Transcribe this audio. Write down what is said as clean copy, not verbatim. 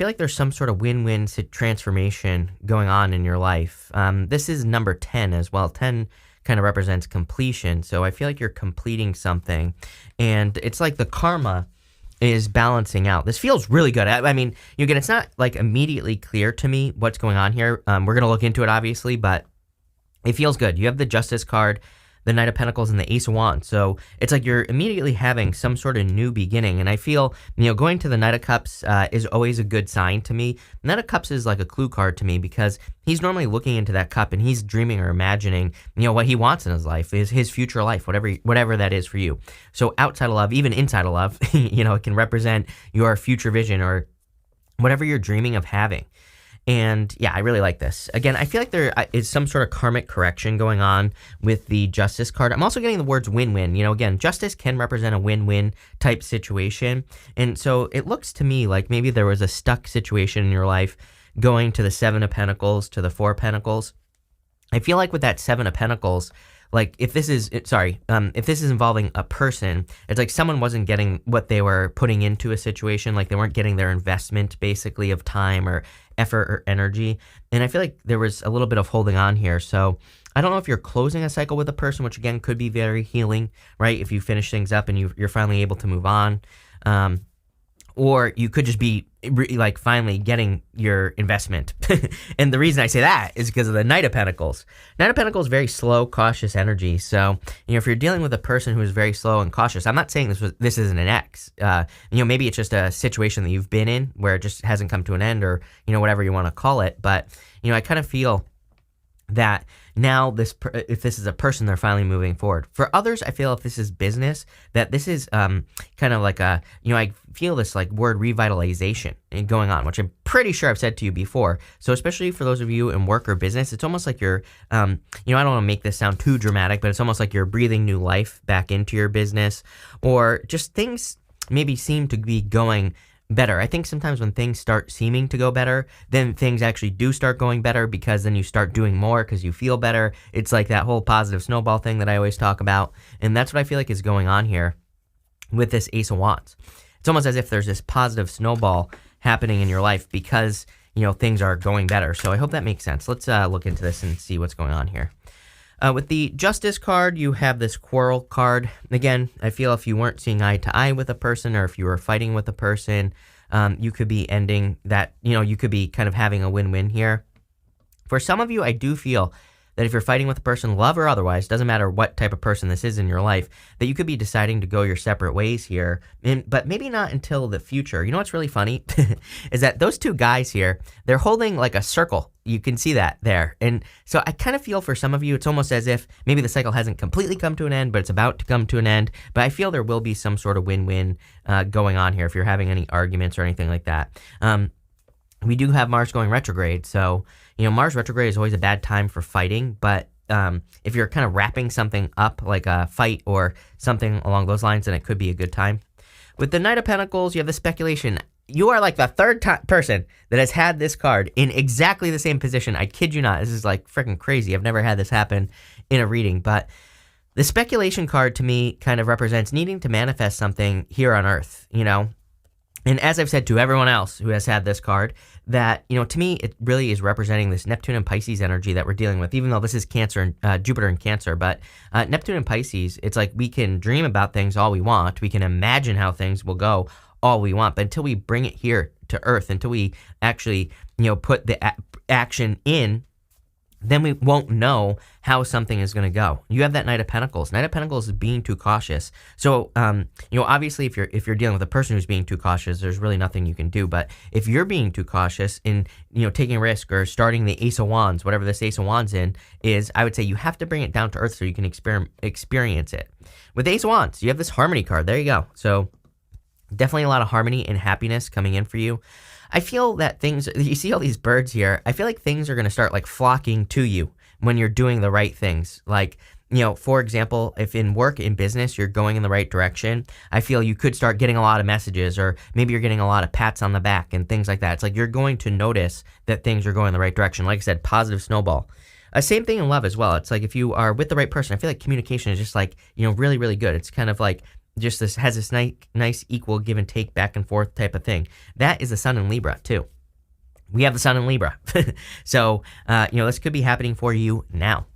feel like there's some sort of win-win transformation going on in your life. This is number 10 as well. 10 kind of represents completion. So I feel like you're completing something, and it's like the karma is balancing out. This feels really good. I mean, again, it's not like immediately clear to me what's going on here. We're going to look into it, obviously, but it feels good. You have the Justice card, the Knight of Pentacles, and the Ace of Wands. So it's like you're immediately having some sort of new beginning. And I feel, going to the Knight of Cups is always a good sign to me. Knight of Cups is like a clue card to me because he's normally looking into that cup and he's dreaming or imagining, what he wants in his life, is his future life, whatever that is for you. So outside of love, even inside of love, it can represent your future vision or whatever you're dreaming of having. And yeah, I really like this. Again, I feel like there is some sort of karmic correction going on with the Justice card. I'm also getting the words win-win. Again, Justice can represent a win-win type situation. And so it looks to me like maybe there was a stuck situation in your life going to the Seven of Pentacles to the Four of Pentacles. I feel like with that Seven of Pentacles, like if this is involving a person, it's like someone wasn't getting what they were putting into a situation, like they weren't getting their investment basically of time or effort or energy. And I feel like there was a little bit of holding on here. So I don't know if you're closing a cycle with a person, which again could be very healing, right? If you finish things up and you're finally able to move on. Or you could just be like finally getting your investment. And the reason I say that is because of the Knight of Pentacles. Knight of Pentacles is very slow, cautious energy. So, if you're dealing with a person who is very slow and cautious, I'm not saying this isn't an ex. Maybe it's just a situation that you've been in where it just hasn't come to an end or, whatever you want to call it. But, I kind of feel that now if this is a person, they're finally moving forward. For others, I feel if this is business, that this is kind of like I feel this like word revitalization going on, which I'm pretty sure I've said to you before. So especially for those of you in work or business, it's almost like you're, I don't want to make this sound too dramatic, but it's almost like you're breathing new life back into your business, or just things maybe seem to be going better. I think sometimes when things start seeming to go better, then things actually do start going better because then you start doing more because you feel better. It's like that whole positive snowball thing that I always talk about. And that's what I feel like is going on here with this Ace of Wands. It's almost as if there's this positive snowball happening in your life because, things are going better. So I hope that makes sense. Let's look into this and see what's going on here. With the Justice card, you have this Quarrel card. Again, I feel if you weren't seeing eye to eye with a person or if you were fighting with a person, you could be ending that, you could be kind of having a win-win here. For some of you, I do feel that if you're fighting with a person, love or otherwise, doesn't matter what type of person this is in your life, that you could be deciding to go your separate ways here, but maybe not until the future. You know what's really funny is that those two guys here, they're holding like a circle. You can see that there. And so I kind of feel for some of you, it's almost as if maybe the cycle hasn't completely come to an end, but it's about to come to an end. But I feel there will be some sort of win-win going on here if you're having any arguments or anything like that. We do have Mars going retrograde, so Mars retrograde is always a bad time for fighting, but if you're kind of wrapping something up like a fight or something along those lines, then it could be a good time. With the Knight of Pentacles, you have the speculation. You are like the third person that has had this card in exactly the same position. I kid you not. This is like freaking crazy. I've never had this happen in a reading, but the speculation card to me kind of represents needing to manifest something here on Earth, And as I've said to everyone else who has had this card, that, to me, it really is representing this Neptune and Pisces energy that we're dealing with, even though this is Cancer and Jupiter and Cancer. But Neptune and Pisces, it's like we can dream about things all we want. We can imagine how things will go all we want. But until we bring it here to Earth, until we actually, put the action in, then we won't know how something is going to go. You have that Knight of Pentacles. Knight of Pentacles is being too cautious. So, obviously if you're dealing with a person who's being too cautious, there's really nothing you can do. But if you're being too cautious in, taking a risk or starting the Ace of Wands, whatever this Ace of Wands is, I would say you have to bring it down to Earth so you can experience it. With Ace of Wands, you have this Harmony card. There you go. So definitely a lot of harmony and happiness coming in for you. I feel that you see all these birds here, I feel like things are going to start like flocking to you when you're doing the right things. Like, for example, if in work, in business, you're going in the right direction, I feel you could start getting a lot of messages, or maybe you're getting a lot of pats on the back and things like that. It's like you're going to notice that things are going in the right direction. Like I said, positive snowball. Same thing in love as well. It's like if you are with the right person, I feel like communication is just like, really, really good. It's kind of like just this has this nice equal give and take back and forth type of thing. That is the sun in Libra too. We have the sun in Libra. So, this could be happening for you now.